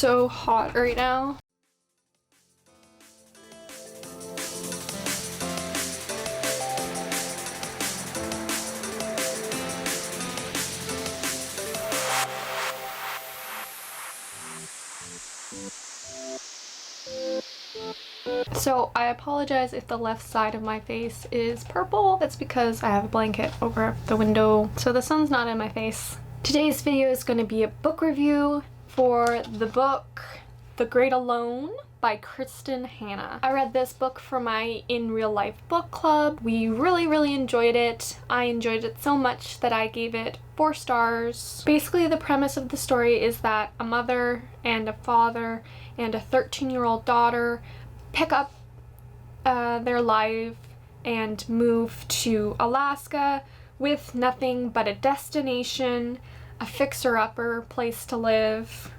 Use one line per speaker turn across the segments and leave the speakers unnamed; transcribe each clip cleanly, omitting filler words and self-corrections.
so hot right now. So I apologize if the left side of my face is purple. That's because I have a blanket over the window, so the sun's not in my face. Today's video is going to be a book review for the book The Great Alone by Kristin. I read this book for my in real life book club. We really enjoyed it. I enjoyed it so much that I gave it 4 stars. Basically, the premise of the story is that a mother and a father and a 13-year-old daughter pick up their life and move to Alaska with nothing but a destination, a fixer-upper place to live,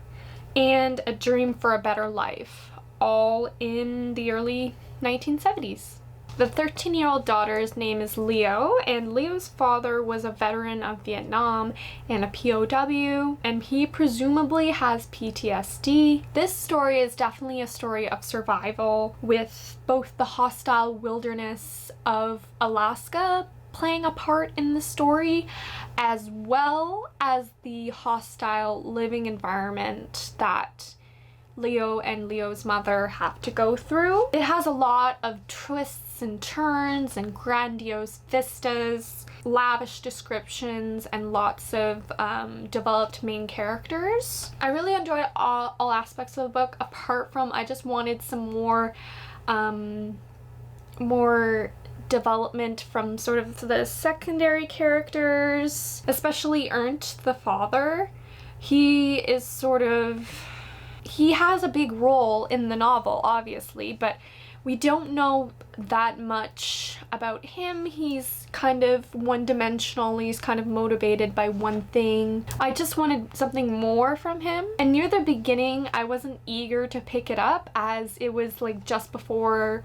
and a dream for a better life, all in the early 1970s. The 13-year-old daughter's name is Leo, and Leo's father was a veteran of Vietnam and a POW, and he presumably has PTSD. This story is definitely a story of survival, with both the hostile wilderness of Alaska playing a part in the story, as well as the hostile living environment that Leo and Leo's mother have to go through. It has a lot of twists and turns and grandiose vistas, lavish descriptions, and lots of developed main characters. I really enjoyed all aspects of the book, apart from I just wanted some more development from sort of the secondary characters, especially Ernst, the father. He has a big role in the novel, obviously, but we don't know that much about him. He's kind of one-dimensional. He's kind of motivated by one thing. I just wanted something more from him. And near the beginning, I wasn't eager to pick it up, as it was like just before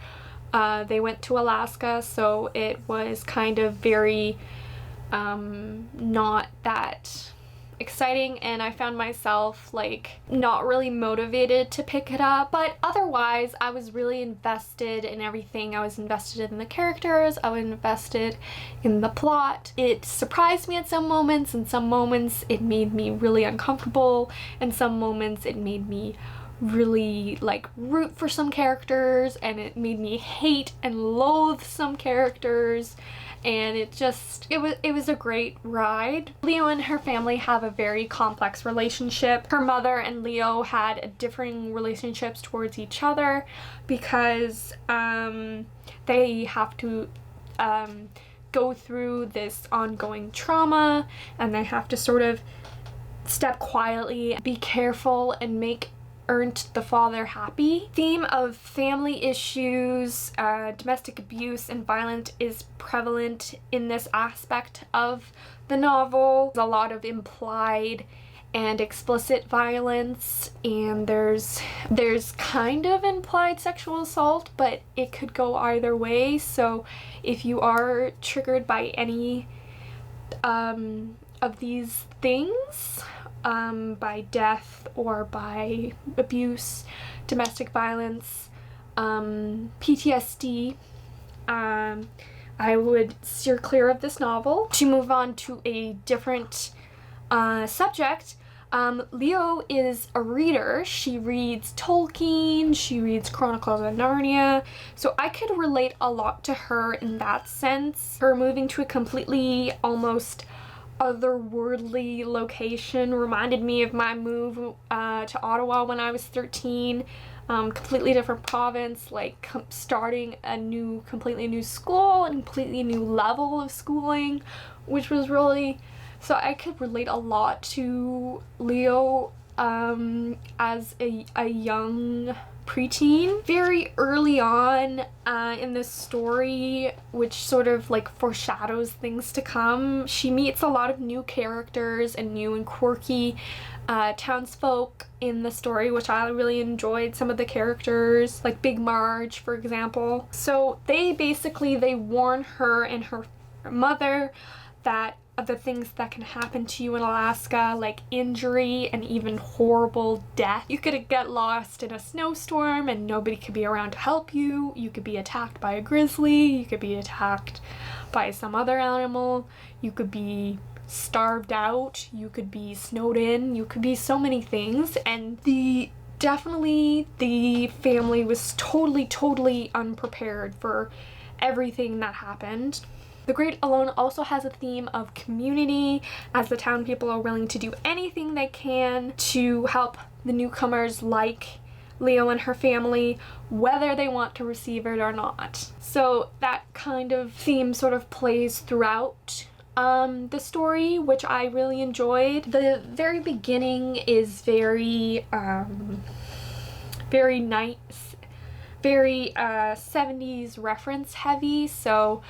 they went to Alaska, so it was kind of very not that exciting, and I found myself like not really motivated to pick it up. But otherwise, I was really invested in everything. I was invested in the characters, I was invested in the plot. It surprised me at some moments, and some moments it made me really uncomfortable, and some moments it made me really like root for some characters, and it made me hate and loathe some characters. And it was a great ride. Leo and her family have a very complex relationship. Her mother and Leo had differing relationships towards each other because they have to go through this ongoing trauma, and they have to sort of step quietly, be careful, and make Ernst, the father, happy. Theme of family issues, domestic abuse, and violence is prevalent in this aspect of the novel. There's a lot of implied and explicit violence, and there's kind of implied sexual assault, but it could go either way. So if you are triggered by any of these things, by death or by abuse, domestic violence, PTSD, I would steer clear of this novel. To move on to a different subject, Leo is a reader. She reads Tolkien, she reads Chronicles of Narnia, so I could relate a lot to her in that sense. Her moving to a completely almost otherworldly location reminded me of my move to Ottawa when I was 13. Completely different province, like starting a completely new school and completely new level of schooling, which was really, so I could relate a lot to Leo as a young preteen. Very early on in this story, which sort of like foreshadows things to come, she meets a lot of new characters and new and quirky townsfolk in the story, which I really enjoyed. Some of the characters, like Big Marge, for example. So they warn her and her mother that of the things that can happen to you in Alaska, like injury and even horrible death. You could get lost in a snowstorm and nobody could be around to help you. You could be attacked by a grizzly. You could be attacked by some other animal. You could be starved out. You could be snowed in. You could be so many things. And definitely the family was totally unprepared for everything that happened. The Great Alone also has a theme of community, as the town people are willing to do anything they can to help the newcomers like Leo and her family, whether they want to receive it or not. So that kind of theme sort of plays throughout the story, which I really enjoyed. The very beginning is very nice, very 70s reference heavy, so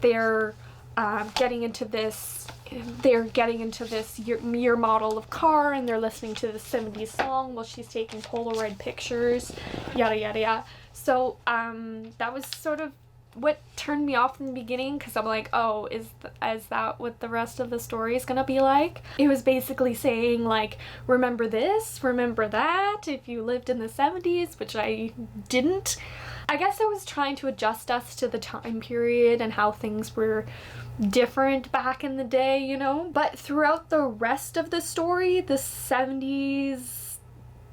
they're getting into this year model of car, and they're listening to the 70s song while she's taking Polaroid pictures, yada yada yada. So that was sort of what turned me off in the beginning, because I'm like, oh, is that what the rest of the story is gonna be like? It was basically saying, like, remember this, remember that, if you lived in the 70s, which I didn't. I guess I was trying to adjust us to the time period and how things were different back in the day, you know? But throughout the rest of the story, the 70s,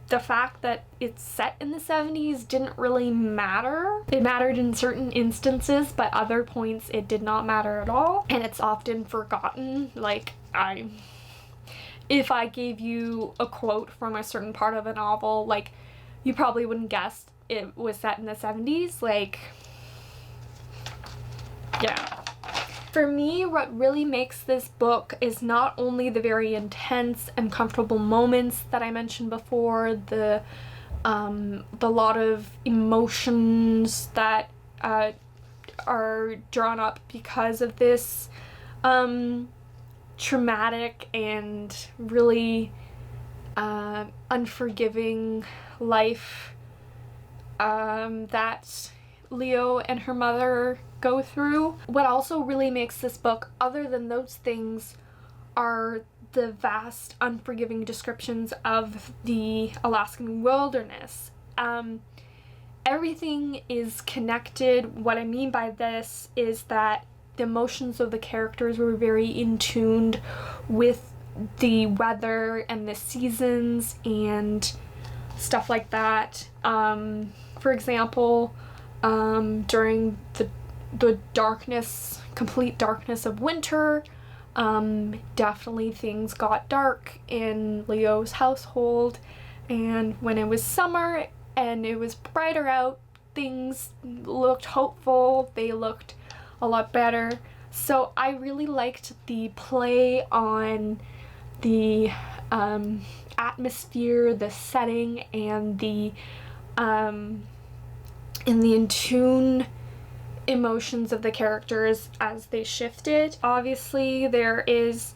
the fact that it's set in the 70s didn't really matter. It mattered in certain instances, but other points it did not matter at all. And it's often forgotten. Like, if I gave you a quote from a certain part of a novel, like, you probably wouldn't guess it was set in the 70s. Like, yeah. For me, what really makes this book is not only the very intense and comfortable moments that I mentioned before, the lot of emotions that are drawn up because of this traumatic and really unforgiving life that Leo and her mother go through. What also really makes this book, other than those things, are the vast, unforgiving descriptions of the Alaskan wilderness. Everything is connected. What I mean by this is that the emotions of the characters were very in tune with the weather and the seasons and stuff like that. For example, during the darkness, complete darkness of winter, definitely things got dark in Leo's household, and when it was summer and it was brighter out, things looked hopeful, they looked a lot better. So I really liked the play on the atmosphere, the setting, and the in tune emotions of the characters as they shifted. Obviously, there is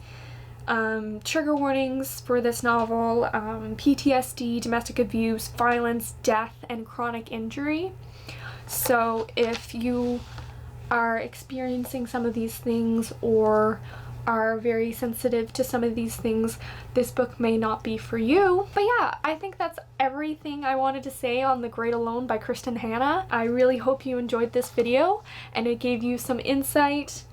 trigger warnings for this novel: PTSD, domestic abuse, violence, death, and chronic injury. So if you are experiencing some of these things or are very sensitive to some of these things, this book may not be for you. But yeah, I think that's everything I wanted to say on The Great Alone by Kristin Hannah. I really hope you enjoyed this video and it gave you some insight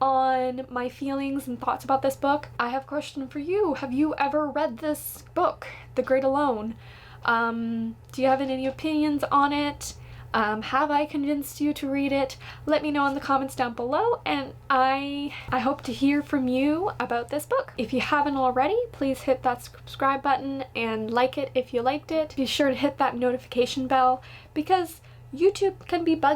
on my feelings and thoughts about this book. I have a question for you. Have you ever read this book, The Great Alone? Do you have any opinions on it? Have I convinced you to read it? Let me know in the comments down below, and I hope to hear from you about this book. If you haven't already, please hit that subscribe button and like it if you liked it. Be sure to hit that notification bell, because YouTube can be buggy